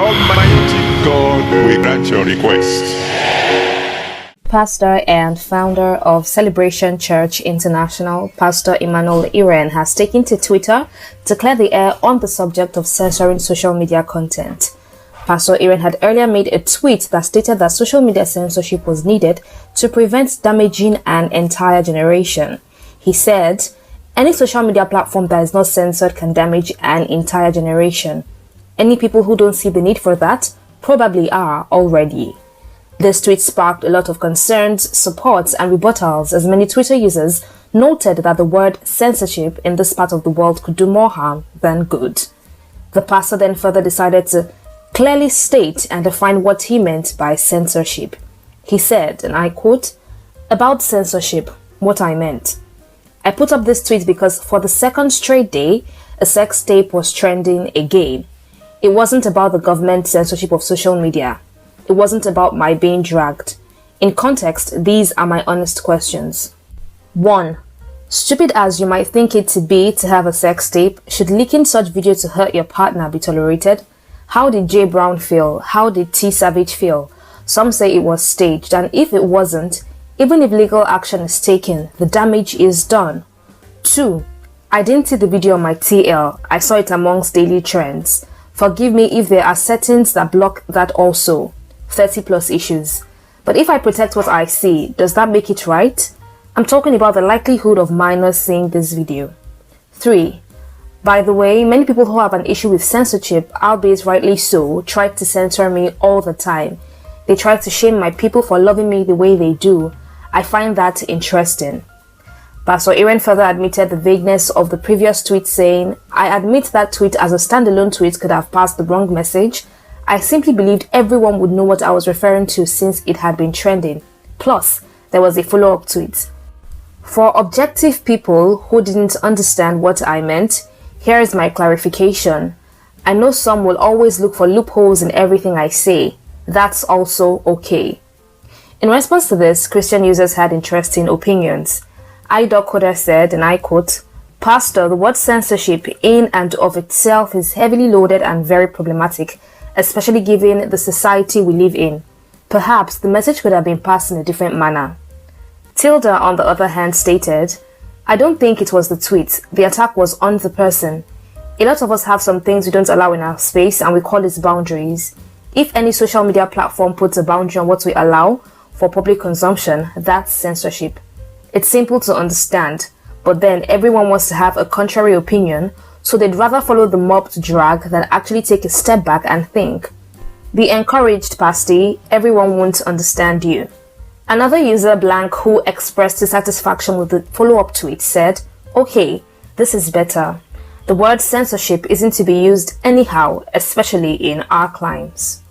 Almighty God will grant your request. Pastor and founder of Celebration Church International, Pastor Iren, has taken to Twitter to clear the air on the subject of censoring social media content. Pastor Iren had earlier made a tweet that stated that social media censorship was needed to prevent damaging an entire generation. He said, "Any social media platform that is not censored can damage an entire generation. Any people who don't see the need for that probably are already." This tweet sparked a lot of concerns, supports, and rebuttals as many Twitter users noted that the word censorship in this part of the world could do more harm than good. The pastor then further decided to clearly state and define what he meant by censorship. He said, and I quote, "About censorship, what I meant. I put up this tweet because for the second straight day, a sex tape was trending again. It wasn't about the government censorship of social media. It wasn't about my being dragged. In context, these are my honest questions. 1. Stupid as you might think it to be to have a sex tape, should leaking such video to hurt your partner be tolerated? How did Jay Brown feel? How did T Savage feel? Some say it was staged, and if it wasn't, even if legal action is taken, the damage is done. 2. I didn't see the video on my TL. I saw it amongst daily trends. Forgive me if there are settings that block that also. 30 plus issues. But if I protect what I see, does that make it right? I'm talking about the likelihood of minors seeing this video. 3. By the way, many people who have an issue with censorship, albeit rightly so, try to censor me all the time. They try to shame my people for loving me the way they do. I find that interesting." Pastor Iren further admitted the vagueness of the previous tweet, saying, "I admit that tweet as a standalone tweet could have passed the wrong message. I simply believed everyone would know what I was referring to since it had been trending. Plus, there was a follow-up tweet. For objective people who didn't understand what I meant, here is my clarification. I know some will always look for loopholes in everything I say. That's also okay." In response to this, Christian users had interesting opinions. iDocCoder said, and I quote, "Pastor, the word censorship in and of itself is heavily loaded and very problematic, especially given the society we live in. Perhaps the message could have been passed in a different manner." Tilda, on the other hand, stated, "I don't think it was the tweet. The attack was on the person. A lot of us have some things we don't allow in our space and we call it boundaries. If any social media platform puts a boundary on what we allow for public consumption, that's censorship. It's simple to understand, but then everyone wants to have a contrary opinion, so they'd rather follow the mob to drag than actually take a step back and think. Be encouraged, Pasty, everyone won't understand you." Another user, Blank, who expressed dissatisfaction with the follow-up tweet, said, "Okay, this is better. The word censorship isn't to be used anyhow, especially in our climes."